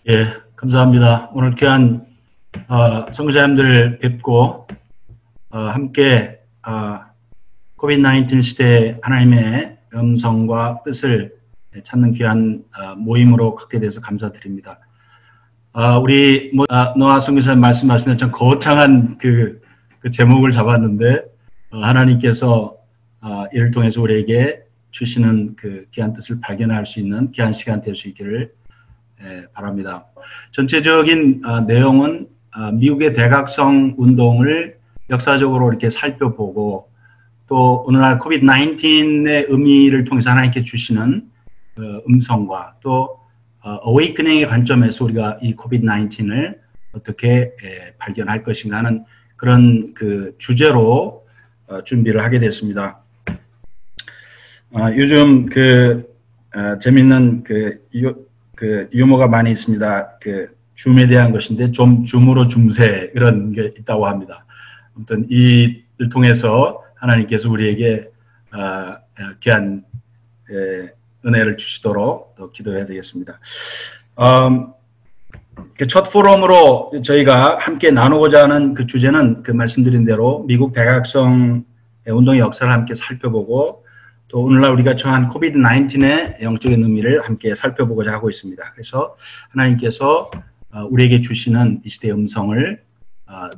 예, 감사합니다. 오늘 귀한 선교사님들 뵙고 함께 코비드-19 시대에 하나님의 음성과 뜻을 찾는 귀한 모임으로 갖게 돼서 감사드립니다. 우리 노아 선교사님 말씀하신 참 거창한 그 제목을 잡았는데 하나님께서 이를 통해서 우리에게 주시는 그 귀한 뜻을 발견할 수 있는 귀한 시간 될 수 있기를 바랍니다. 전체적인 내용은 미국의 대각성 운동을 역사적으로 이렇게 살펴보고 또 오늘날 코비드-19의 의미를 통해서 하나님께 주시는 음성과 또 어웨이크닝의 관점에서 우리가 이 코비드-19을 어떻게 발견할 것인가 하는 그런 그 주제로 준비를 하게 됐습니다. 요즘 재밌는 유머가 많이 있습니다. 줌에 대한 것인데 줌으로 줌새 이런 게 있다고 합니다. 아무튼 이를 통해서 하나님께서 우리에게 귀한 은혜를 주시도록 또 기도해야 되겠습니다. 첫 포럼으로 저희가 함께 나누고자 하는 그 주제는 말씀드린 대로 미국 대각성 운동의 역사를 함께 살펴보고 또 오늘날 우리가 처한 코비드-19의 영적인 의미를 함께 살펴보고자 하고 있습니다. 그래서 하나님께서 우리에게 주시는 이 시대의 음성을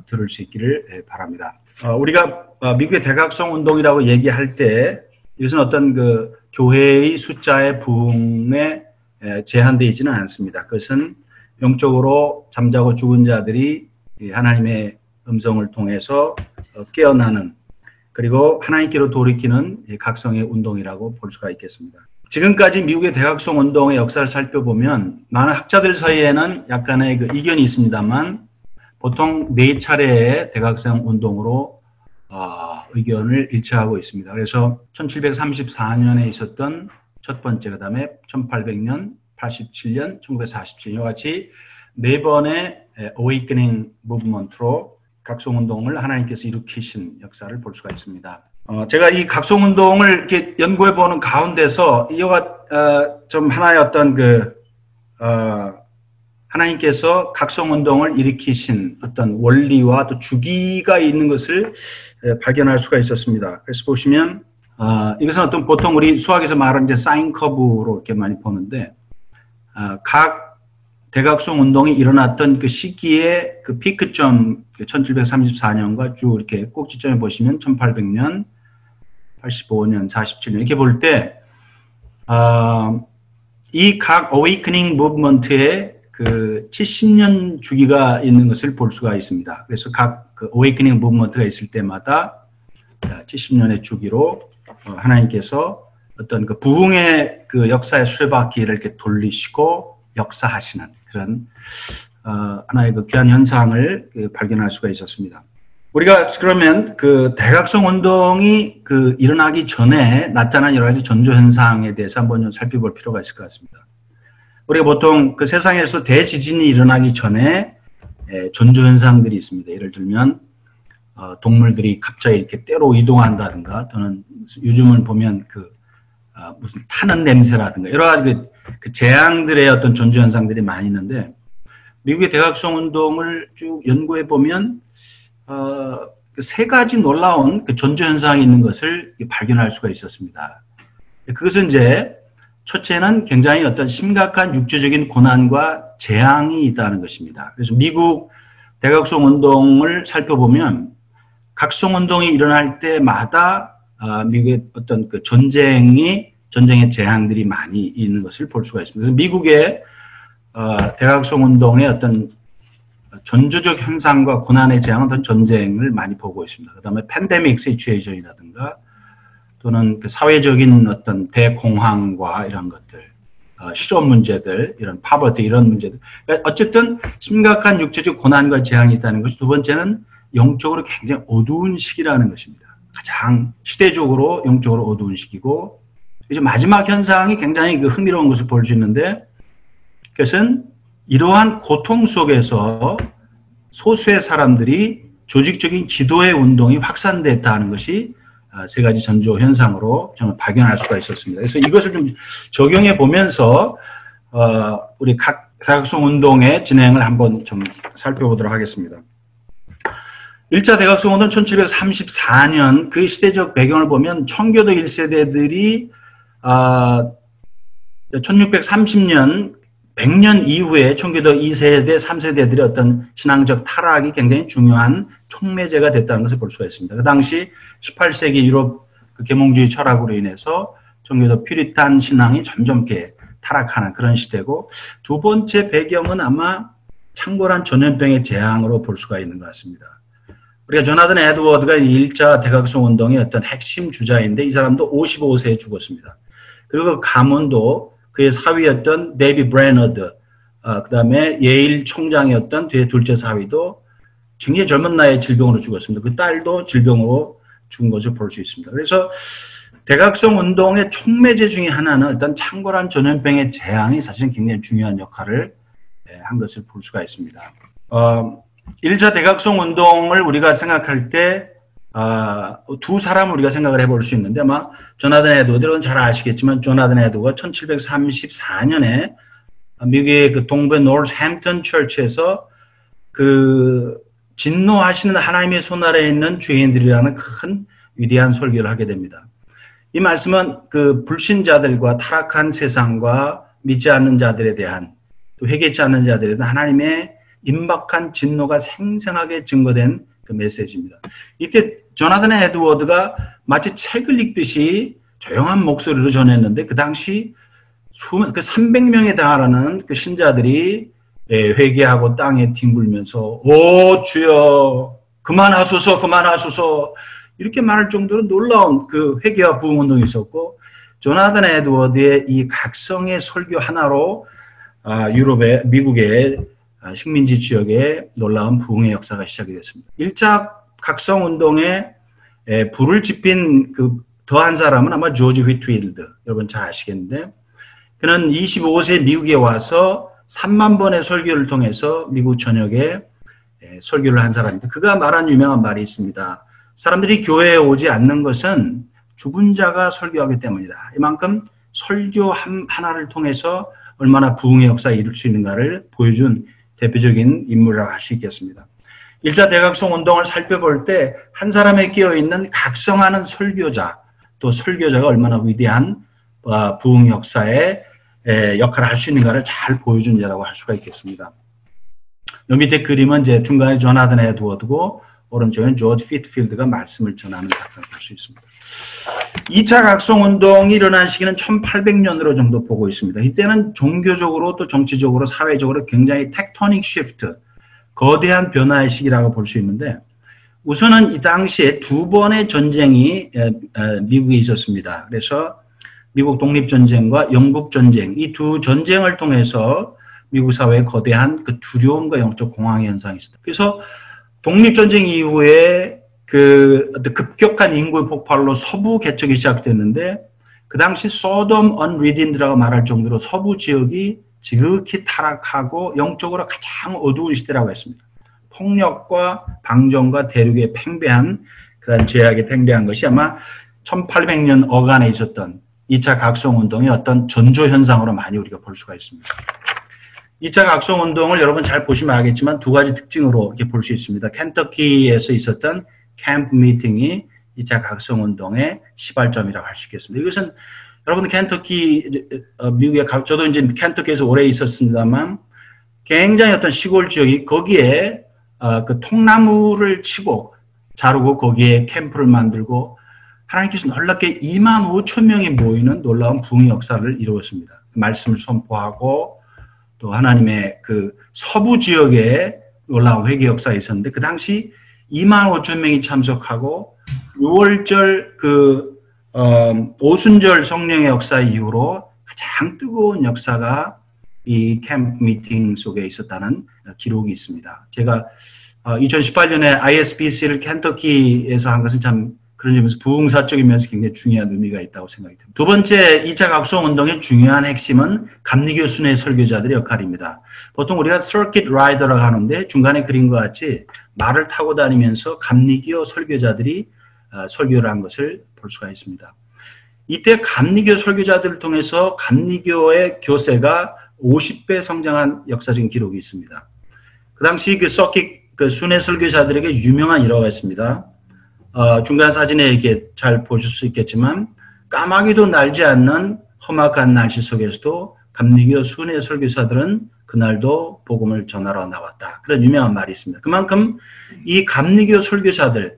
들을 수 있기를 바랍니다. 우리가 미국의 대각성 운동이라고 얘기할 때 이것은 어떤 교회의 숫자의 부흥에 제한되어 있지는 않습니다. 그것은 영적으로 잠자고 죽은 자들이 하나님의 음성을 통해서 깨어나는 그리고 하나님께로 돌이키는 각성의 운동이라고 볼 수가 있겠습니다. 지금까지 미국의 대각성 운동의 역사를 살펴보면 많은 학자들 사이에는 약간의 이견이 있습니다만 보통 4차례의 대각성 운동으로 의견을 일치하고 있습니다. 그래서 1734년에 있었던 첫 번째, 그 다음에 1800년, 87년, 1947년 이와 같이 4번의 어웨이크닝 무브먼트로 각성운동을 하나님께서 일으키신 역사를 볼 수가 있습니다. 제가 이 각성운동을 이렇게 연구해 보는 가운데서 이와 좀 하나의 어떤 하나님께서 각성운동을 일으키신 어떤 원리와 또 주기가 있는 것을 발견할 수가 있었습니다. 그래서 보시면 이것은 어떤 보통 우리 수학에서 말하는 이제 사인 커브로 이렇게 많이 보는데 각 대각성 운동이 일어났던 그 시기의 그 피크점 1734년과 쭉 이렇게 꼭지점에 보시면 1800년, 85년, 47년 이렇게 볼 때 이 각 어웨이크닝 무브먼트에 70년 주기가 있는 것을 볼 수가 있습니다. 그래서 각 어웨이크닝 무브먼트가 있을 때마다 70년의 주기로 하나님께서 어떤 부흥의 역사의 수레바퀴를 이렇게 돌리시고 역사하시는 그런 하나의 귀한 현상을 발견할 수가 있었습니다. 우리가 그러면 대각성 운동이 일어나기 전에 나타난 여러 가지 전조 현상에 대해서 한번 좀 살펴볼 필요가 있을 것 같습니다. 우리가 보통 세상에서 대지진이 일어나기 전에 전조 현상들이 있습니다. 예를 들면 동물들이 갑자기 이렇게 때로 이동한다든가 또는 요즘은 보면 무슨 타는 냄새라든가 여러 가지 재앙들의 어떤 전조 현상들이 많이 있는데 미국의 대각성 운동을 쭉 연구해 보면 3가지 놀라운 전조 현상이 있는 것을 발견할 수가 있었습니다. 그것은 이제 첫째는 굉장히 어떤 심각한 육체적인 고난과 재앙이 있다는 것입니다. 그래서 미국 대각성 운동을 살펴보면 각성 운동이 일어날 때마다 미국의 어떤 전쟁의 재앙들이 많이 있는 것을 볼 수가 있습니다. 그래서 미국의 대각성 운동의 어떤 전조적 현상과 고난의 재앙은 어떤 전쟁을 많이 보고 있습니다. 그 다음에 팬데믹 시츄에이션이라든가 또는 사회적인 어떤 대공황과 이런 것들, 실업 문제들, 이런 파버티 이런 문제들. 그러니까 어쨌든 심각한 육체적 고난과 재앙이 있다는 것이 두 번째는 영적으로 굉장히 어두운 시기라는 것입니다. 가장 시대적으로 영적으로 어두운 시기고 이제 마지막 현상이 굉장히 흥미로운 것을 볼 수 있는데 그것은 이러한 고통 속에서 소수의 사람들이 조직적인 기도의 운동이 확산됐다는 것이 3가지 전조 현상으로 정말 발견할 수가 있었습니다. 그래서 이것을 좀 적용해 보면서 우리 각 대각성 운동의 진행을 한번 좀 살펴보도록 하겠습니다. 1차 대각성 운동 1734년 그 시대적 배경을 보면 청교도 1세대들이 1630년 100년 이후에 청교도 2세대, 3세대들의 어떤 신앙적 타락이 굉장히 중요한 촉매제가 됐다는 것을 볼 수가 있습니다. 그 당시 18세기 유럽 그 계몽주의 철학으로 인해서 청교도 퓨리탄 신앙이 점점 이렇게 타락하는 그런 시대고, 두 번째 배경은 아마 창궐한 전염병의 재앙으로 볼 수가 있는 것 같습니다. 우리가 조나단 에드워드가 1차 대각성 운동의 어떤 핵심 주자인데 이 사람도 55세에 죽었습니다. 그리고 그 가문도 그의 사위였던 데이비 브래너드, 그 다음에 예일 총장이었던 둘째 사위도 굉장히 젊은 나이에 질병으로 죽었습니다. 그 딸도 질병으로 죽은 것을 볼 수 있습니다. 그래서 대각성 운동의 촉매제 중에 하나는 일단 창궐한 전염병의 재앙이 사실은 굉장히 중요한 역할을 한 것을 볼 수가 있습니다. 1차 대각성 운동을 우리가 생각할 때 두 사람을 우리가 생각을 해볼 수 있는데, 아마 조나단 에드워드, 여러분 잘 아시겠지만 조나단 에드워드가 1734년에 미국의 그 동부의 노스햄튼 처치에서 그 진노하시는 하나님의 손 아래에 있는 죄인들이라는 큰 위대한 설교를 하게 됩니다. 이 말씀은 그 불신자들과 타락한 세상과 믿지 않는 자들에 대한, 또 회개치 않는 자들에 대한 하나님의 임박한 진노가 생생하게 증거된 그 메시지입니다. 이때 조나단 에드워드가 마치 책을 읽듯이 조용한 목소리로 전했는데, 그 당시 그 300명에 달하는 그 신자들이 회개하고 땅에 뒹굴면서 오 주여 그만하소서 그만하소서 이렇게 말할 정도로 놀라운 그 회개와 부흥 운동이 있었고, 조나단 에드워드의 이 각성의 설교 하나로 유럽의 미국의 식민지 지역에 놀라운 부흥의 역사가 시작이 됐습니다. 1차 각성 운동에 불을 지핀 그 더한 사람은 아마 조지 휘트필드, 여러분 잘 아시겠는데, 그는 25세 미국에 와서 3만 번의 설교를 통해서 미국 전역에 설교를 한 사람입니다. 그가 말한 유명한 말이 있습니다. 사람들이 교회에 오지 않는 것은 죽은 자가 설교하기 때문이다. 이만큼 설교 하나를 통해서 얼마나 부흥의 역사에 이룰 수 있는가를 보여준 대표적인 인물이라고 할 수 있겠습니다. 1차 대각성 운동을 살펴볼 때 한 사람에 끼어있는 각성하는 설교자, 또 설교자가 얼마나 위대한 부흥 역사에 역할을 할 수 있는가를 잘 보여준 자라고 할 수가 있겠습니다. 요 밑에 그림은 이제 중간에 조나단 에드워드고 오른쪽엔 조지 휘트필드가 말씀을 전하는 작품을 볼 수 있습니다. 2차 각성 운동이 일어난 시기는 1800년으로 정도 보고 있습니다. 이때는 종교적으로 또 정치적으로 사회적으로 굉장히 텍토닉 쉬프트, 거대한 변화의 시기라고 볼 수 있는데, 우선은 이 당시에 두 번의 전쟁이 미국에 있었습니다. 그래서 미국 독립전쟁과 영국전쟁, 이 두 전쟁을 통해서 미국 사회에 거대한 그 두려움과 영적 공황의 현상이 있었다. 그래서 독립전쟁 이후에 그 급격한 인구의 폭발로 서부 개척이 시작됐는데, 그 당시 소돔 언리딘드라고 말할 정도로 서부 지역이 지극히 타락하고 영적으로 가장 어두운 시대라고 했습니다. 폭력과 방정과 대륙의 팽배한 그런 죄악에 팽배한 것이 아마 1800년 어간에 있었던 2차 각성운동의 어떤 전조현상으로 많이 우리가 볼 수가 있습니다. 2차 각성운동을 여러분 잘 보시면 알겠지만 두 가지 특징으로 이렇게 볼 수 있습니다. 켄터키에서 있었던 캠프 미팅이 2차 각성운동의 시발점이라고 할 수 있겠습니다. 이것은 여러분 켄터키, 미국에, 저도 이제 켄터키에서 오래 있었습니다만 굉장히 어떤 시골 지역이 거기에 그 통나무를 치고 자르고 거기에 캠프를 만들고 하나님께서 놀랍게 2만 5천 명이 모이는 놀라운 부흥의 역사를 이루었습니다. 말씀을 선포하고 또 하나님의 그 서부 지역에 놀라운 회개 역사가 있었는데, 그 당시 2만 5천 명이 참석하고 6월절 그 오순절 성령의 역사 이후로 가장 뜨거운 역사가 이 캠프 미팅 속에 있었다는 기록이 있습니다. 제가 2018년에 ISBC를 켄터키에서 한 것은 참 그런 점에서 부흥사적인 면에서 굉장히 중요한 의미가 있다고 생각이 듭니다. 두 번째 2차 각성운동의 중요한 핵심은 감리교 순회 설교자들의 역할입니다. 보통 우리가 서킷 라이더라고 하는데 중간에 그린 것 같이 말을 타고 다니면서 감리교 설교자들이 설교를 한 것을 볼 수가 있습니다. 이때 감리교 설교자들을 통해서 감리교의 교세가 50배 성장한 역사적인 기록이 있습니다. 그 당시 그 서킷 그 순회 설교사들에게 유명한 일화가 있습니다. 중간 사진에 이렇게 잘 보실 수 있겠지만 까마귀도 날지 않는 험악한 날씨 속에서도 감리교 순회 설교사들은 그날도 복음을 전하러 나왔다. 그런 유명한 말이 있습니다. 그만큼 이 감리교 설교사들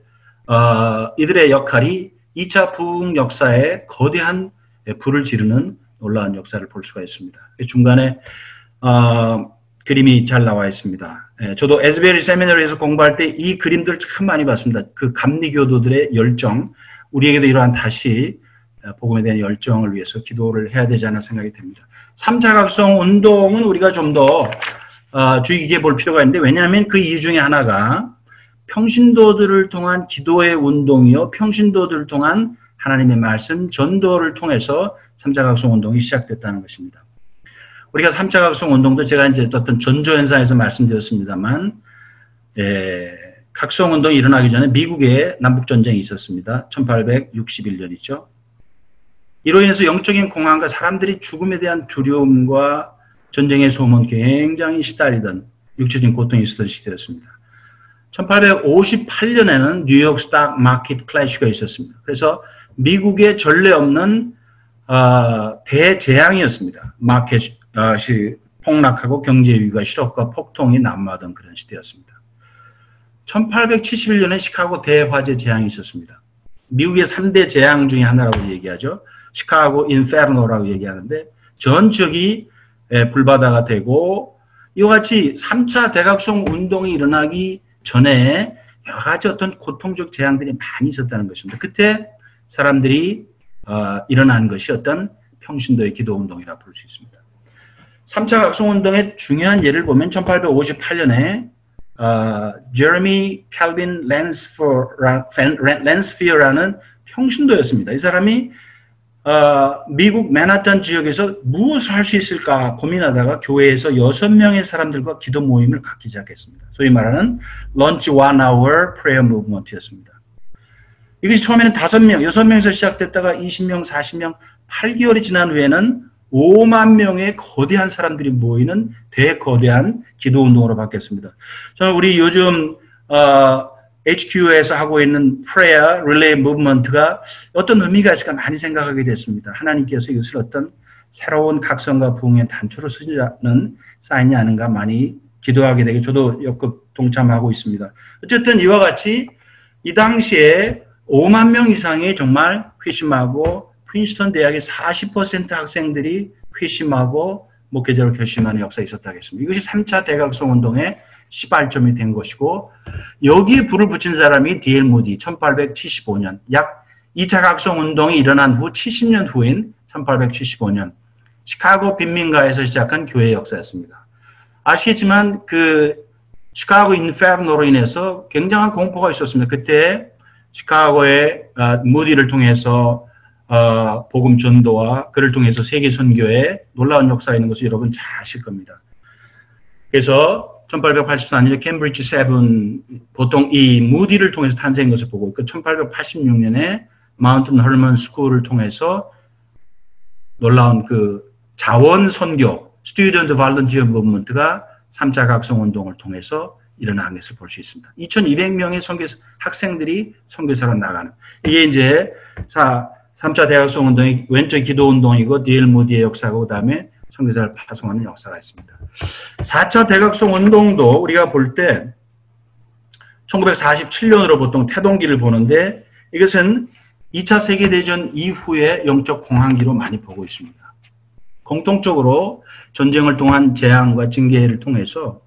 이들의 역할이 2차 부흥 역사에 거대한 불을 지르는 놀라운 역사를 볼 수가 있습니다. 중간에 그림이 잘 나와 있습니다. 저도 에스베리 세미나리에서 공부할 때 이 그림들 참 많이 봤습니다. 그 감리교도들의 열정, 우리에게도 이러한 다시 복음에 대한 열정을 위해서 기도를 해야 되지 않나 생각이 됩니다. 3차 각성 운동은 우리가 좀 더 주의 깊게 볼 필요가 있는데, 왜냐하면 그 이유 중에 하나가 평신도들을 통한 기도의 운동이요, 평신도들을 통한 하나님의 말씀, 전도를 통해서 3차 각성 운동이 시작됐다는 것입니다. 우리가 3차 각성 운동도 제가 이제 어떤 전조현상에서 말씀드렸습니다만, 각성 운동이 일어나기 전에 미국에 남북전쟁이 있었습니다. 1861년이죠. 이로 인해서 영적인 공황과 사람들이 죽음에 대한 두려움과 전쟁의 소문 굉장히 시달리던 육체적인 고통이 있었던 시대였습니다. 1858년에는 뉴욕 스탁 마켓 클래시가 있었습니다. 그래서 미국의 전례 없는 대재앙이었습니다. 마켓이 폭락하고 경제 위기가 실업과 폭통이 난무하던 그런 시대였습니다. 1871년에 시카고 대화재 재앙이 있었습니다. 미국의 3대 재앙 중에 하나라고 얘기하죠. 시카고 인페르노라고 얘기하는데 전 지역이 불바다가 되고, 이와 같이 3차 대각성 운동이 일어나기 전에 여러 가지 어떤 고통적 재앙들이 많이 있었다는 것입니다. 그때 사람들이 일어난 것이 어떤 평신도의 기도 운동이라 볼 수 있습니다. 3차 각성 운동의 중요한 예를 보면 1858년에 제레미 캘빈 랜스피어라는 평신도였습니다. 이 사람이 미국 맨하탄 지역에서 무엇을 할 수 있을까 고민하다가 교회에서 6명의 사람들과 기도 모임을 갖기 시작했습니다. 소위 말하는 런치 1 hour prayer movement였습니다. 이것이 처음에는 5명, 6명에서 시작됐다가 20명, 40명, 8개월이 지난 후에는 5만 명의 거대한 사람들이 모이는 대거대한 기도 운동으로 바뀌었습니다. 저는 우리 요즘 HQ에서 하고 있는 Prayer Relay Movement가 어떤 의미가 있을까 많이 생각하게 됐습니다. 하나님께서 이것을 어떤 새로운 각성과 부흥의 단초로 쓰시는 사인이 아닌가 많이 기도하게 되게 저도 역극 동참하고 있습니다. 어쨌든 이와 같이 이 당시에 5만 명 이상이 정말 회심하고 프린스턴 대학의 40% 학생들이 회심하고 목회자로 결심하는 역사가 있었다겠습니다. 이것이 3차 대각성 운동의 시발점이 된 것이고, 여기에 불을 붙인 사람이 D.L. 무디 1875년, 약 2차 각성 운동이 일어난 후 70년 후인 1875년 시카고 빈민가에서 시작한 교회 역사였습니다. 아시겠지만 그 시카고 인페르노로 인해서 굉장한 공포가 있었습니다. 그때 시카고의 무디를 통해서 복음 전도와 그를 통해서 세계 선교에 놀라운 역사가 있는 것을 여러분 잘 아실 겁니다. 그래서 1884년에 캠브리지 7 보통 이 무디를 통해서 탄생한 것을 보고 있고, 1886년에 마운틴 헐먼 스쿨을 통해서 놀라운 그 자원 선교 스튜던트 발런티어 무브먼트가 3차 각성 운동을 통해서 일어난 것을 볼 수 있습니다. 2,200명의 학생들이 선교사로 나가는, 이게 이제 3차 대각성 운동의 왼쪽 기도 운동이고 D.L. 무디의 역사고, 그다음에 선교사를 파송하는 역사가 있습니다. 4차 대각성 운동도 우리가 볼 때 1947년으로 보통 태동기를 보는데, 이것은 2차 세계대전 이후의 영적 공황기로 많이 보고 있습니다. 공통적으로 전쟁을 통한 재앙과 징계를 통해서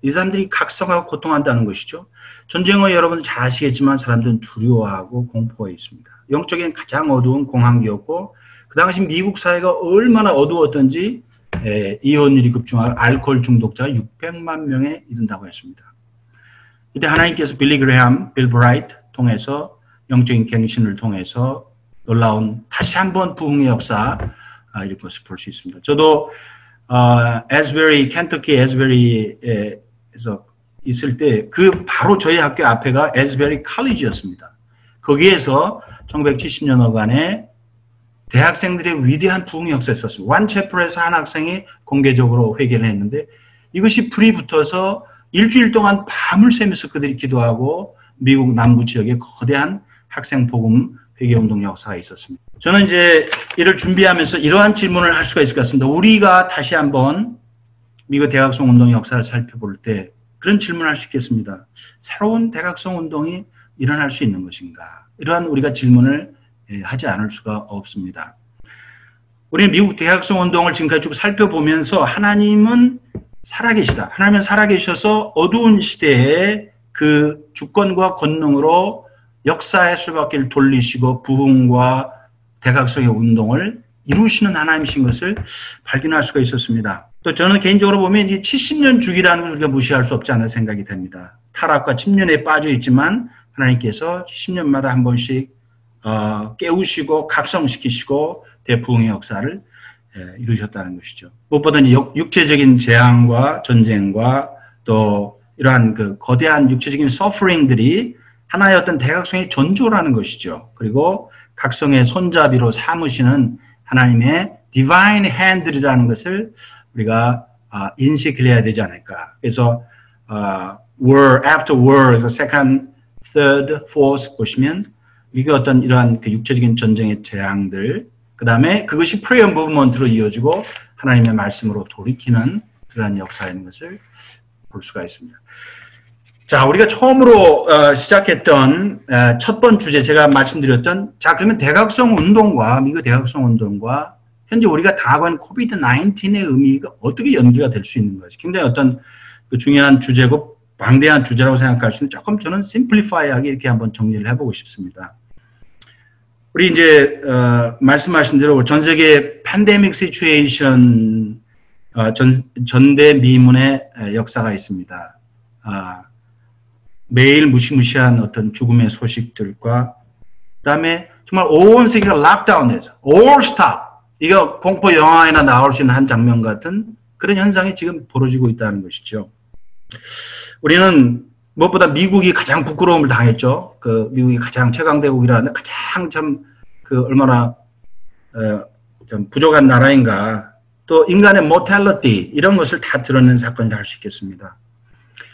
이 사람들이 각성하고 고통한다는 것이죠. 전쟁은 여러분 잘 아시겠지만 사람들은 두려워하고 공포가 있습니다. 영적인 가장 어두운 공황기였고, 그 당시 미국 사회가 얼마나 어두웠던지 이혼율이 급증하고 알코올 중독자가 600만 명에 이른다고 했습니다. 이때 하나님께서 빌리 그레함, 빌 브라이트 통해서 영적인 갱신을 통해서 놀라운 다시 한번 부흥의 역사 이런 것을 볼 수 있습니다. 저도 에스베리, 켄터키 에스베리에서 있을 때 그 바로 저희 학교 앞에가 에스베리 칼리지였습니다. 거기에서 1970년간에 대학생들의 위대한 부흥의 역사가 있었습니다. 완체플에서 한 학생이 공개적으로 회개를 했는데 이것이 불이 붙어서 일주일 동안 밤을 새면서 그들이 기도하고 미국 남부 지역에 거대한 학생 복음 회개 운동 역사가 있었습니다. 저는 이제 이를 준비하면서 이러한 질문을 할 수가 있을 것 같습니다. 우리가 다시 한번 미국 대각성 운동 역사를 살펴볼 때 그런 질문을 할 수 있겠습니다. 새로운 대각성 운동이 일어날 수 있는 것인가? 이러한 우리가 질문을 하지 않을 수가 없습니다. 우리는 미국 대각성 운동을 지금까지 쭉 살펴보면서 하나님은 살아계시다. 하나님은 살아계셔서 어두운 시대에 그 주권과 권능으로 역사의 수레바퀴를 돌리시고 부흥과 대각성의 운동을 이루시는 하나님이신 것을 발견할 수가 있었습니다. 또 저는 개인적으로 보면 이 70년 주기라는 걸 우리가 무시할 수 없지 않은 생각이 됩니다. 타락과 침륜에 빠져 있지만 하나님께서 70년마다 한 번씩 깨우시고 각성시키시고 대부흥의 역사를 이루셨다는 것이죠. 무엇보다 육체적인 재앙과 전쟁과 또 이러한 그 거대한 육체적인 서퍼링들이 하나의 어떤 대각성의 전조라는 것이죠. 그리고 각성의 손잡이로 삼으시는 하나님의 divine hand이라는 것을 우리가 인식을 해야 되지 않을까. 그래서 war after war, second, third, fourth 보시면 이게 어떤 이러한 그 육체적인 전쟁의 재앙들, 그 다음에 그것이 prayer movement로 이어지고 하나님의 말씀으로 돌이키는 그러한 역사인 것을 볼 수가 있습니다. 자, 우리가 처음으로 시작했던 첫 번째 주제 제가 말씀드렸던 자 그러면 대각성 운동과 미국 대각성 운동과 현재 우리가 당하고 있는 코비드 19의 의미가 어떻게 연기가 될 수 있는 것이 굉장히 어떤 그 중요한 주제고 방대한 주제라고 생각할 수 있는 조금 저는 심플리파이하게 이렇게 한번 정리를 해보고 싶습니다. 우리 이제 말씀하신 대로 전 세계 팬데믹 시츄에이션 전대미문의 역사가 있습니다. 매일 무시무시한 어떤 죽음의 소식들과 그다음에 정말 온 세계가 락다운돼서 all stop 이거 공포 영화에나 나올 수 있는 한 장면 같은 그런 현상이 지금 벌어지고 있다는 것이죠. 우리는 무엇보다 미국이 가장 부끄러움을 당했죠. 그 미국이 가장 최강대국이라는 가장 참 그 얼마나 좀 부족한 나라인가. 또 인간의 mortality 이런 것을 다 드러낸 사건이라 할 수 있겠습니다.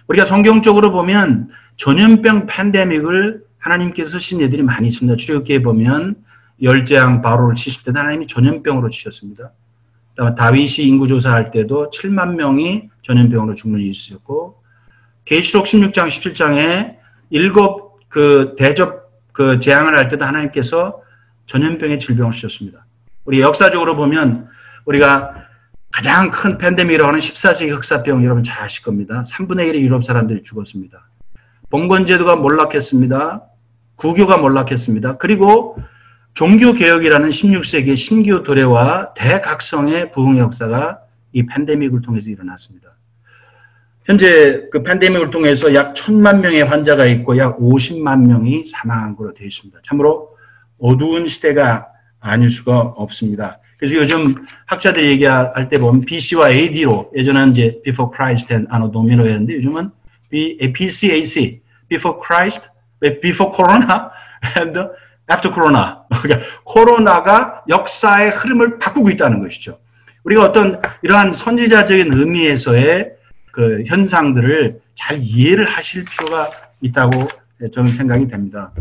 우리가 성경적으로 보면 전염병 팬데믹을 하나님께서 쓰신 예들이 많이 있습니다. 출애굽기에 보면 열재앙 바로를 치실 때도 하나님이 전염병으로 치셨습니다. 그다음에 다윗이 인구조사할 때도 7만 명이 전염병으로 죽는 일이 있었고 계시록 16장 17장에 7 그 대접 그 재앙을 할 때도 하나님께서 전염병의 질병을 주셨습니다. 우리 역사적으로 보면 우리가 가장 큰 팬데믹이라고 하는 14세기 흑사병 여러분 잘 아실 겁니다. 3분의 1의 유럽 사람들이 죽었습니다. 봉건제도가 몰락했습니다. 구교가 몰락했습니다. 그리고 종교개혁이라는 16세기의 신교 도래와 대각성의 부흥의 역사가 이 팬데믹을 통해서 일어났습니다. 현재 그 팬데믹을 통해서 약 1000만 명의 환자가 있고 약 50만 명이 사망한 것으로 되어 있습니다. 참으로 어두운 시대가 아닐 수가 없습니다. 그래서 요즘 학자들이 얘기할 때 보면 BC와 AD로 예전에는 이제 Before Christ and Anno Domino였는데 요즘은 BCAC, Before Christ, Before Corona and After Corona. 그러니까 코로나가 역사의 흐름을 바꾸고 있다는 것이죠. 우리가 어떤 이러한 선지자적인 의미에서의 그 현상들을 잘 이해를 하실 필요가 있다고 저는 생각이 됩니다.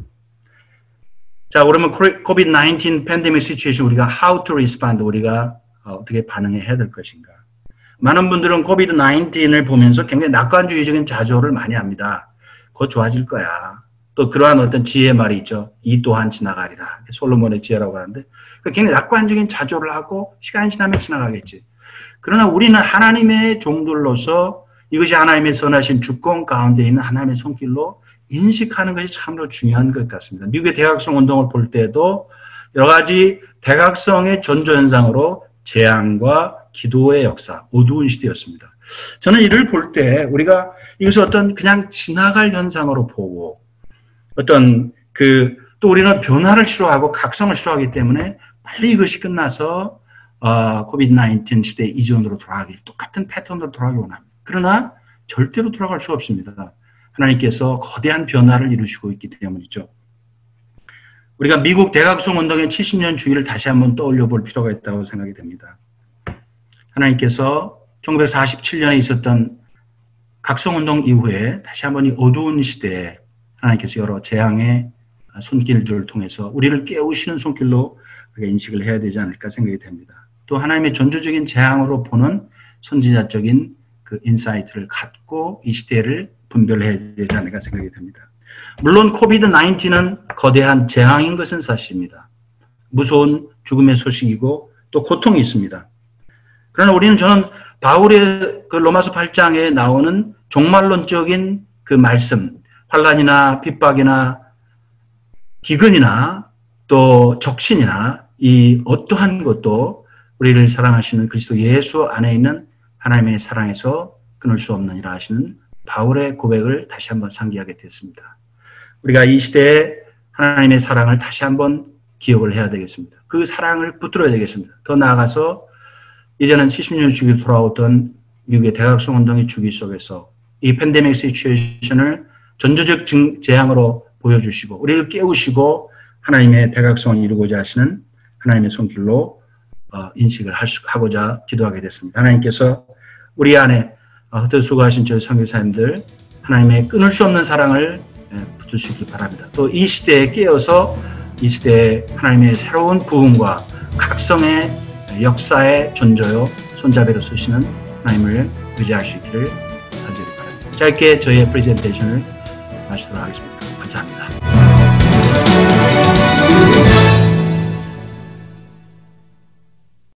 자, 그러면 COVID-19 팬데믹 시츄에이션 우리가 how to respond 우리가 어떻게 반응해야 될 것인가. 많은 분들은 COVID-19을 보면서 굉장히 낙관주의적인 자조를 많이 합니다. 곧 좋아질 거야. 또 그러한 어떤 지혜의 말이 있죠. 이 또한 지나가리라. 솔로몬의 지혜라고 하는데 굉장히 낙관적인 자조를 하고 시간이 지나면 지나가겠지. 그러나 우리는 하나님의 종들로서 이것이 하나님의 선하신 주권 가운데 있는 하나님의 손길로 인식하는 것이 참으로 중요한 것 같습니다. 미국의 대각성 운동을 볼 때도 여러 가지 대각성의 전조현상으로 재앙과 기도의 역사, 어두운 시대였습니다. 저는 이를 볼 때 우리가 이것을 어떤 그냥 지나갈 현상으로 보고 어떤 또 우리는 변화를 싫어하고 각성을 싫어하기 때문에 빨리 이것이 끝나서 코비드-19 시대 이전으로 돌아가길 똑같은 패턴으로 돌아가기 원합니다. 그러나 절대로 돌아갈 수 없습니다. 하나님께서 거대한 변화를 이루시고 있기 때문이죠. 우리가 미국 대각성 운동의 70년 주기를 다시 한번 떠올려 볼 필요가 있다고 생각이 됩니다. 하나님께서 1947년에 있었던 각성운동 이후에 다시 한번 이 어두운 시대에 하나님께서 여러 재앙의 손길들을 통해서 우리를 깨우시는 손길로 우리가 인식을 해야 되지 않을까 생각이 됩니다. 또 하나님의 전조적인 재앙으로 보는 선지자적인 그 인사이트를 갖고 이 시대를 분별해야 되지 않을까 생각이 됩니다. 물론 코비드-19은 거대한 재앙인 것은 사실입니다. 무서운 죽음의 소식이고 또 고통이 있습니다. 그러나 저는 바울의 그 로마서 8장에 나오는 종말론적인 그 말씀, 환난이나 핍박이나 기근이나 또 적신이나 이 어떠한 것도 우리를 사랑하시는 그리스도 예수 안에 있는 하나님의 사랑에서 끊을 수 없느니라 하시는 바울의 고백을 다시 한번 상기하게 됐습니다. 우리가 이 시대에 하나님의 사랑을 다시 한번 기억을 해야 되겠습니다. 그 사랑을 붙들어야 되겠습니다. 더 나아가서 이제는 70년 주기 돌아오던 미국의 대각성 운동의 주기 속에서 이 팬데믹 시츄에이션을 전조적 재앙으로 보여주시고 우리를 깨우시고 하나님의 대각성을 이루고자 하시는 하나님의 손길로 인식을 하고자 기도하게 됐습니다. 하나님께서 우리 안에 헛되이 수고하신 저희 선교사님들 하나님의 끊을 수 없는 사랑을 붙드시기 바랍니다. 또 이 시대에 깨어서 이 시대에 하나님의 새로운 부흥과 각성의 역사의 전조요 손잡이로 쓰시는 하나님을 의지할 수 있기를 간절히 바랍니다. 짧게 저희의 프레젠테이션을 마치도록 하겠습니다. 감사합니다.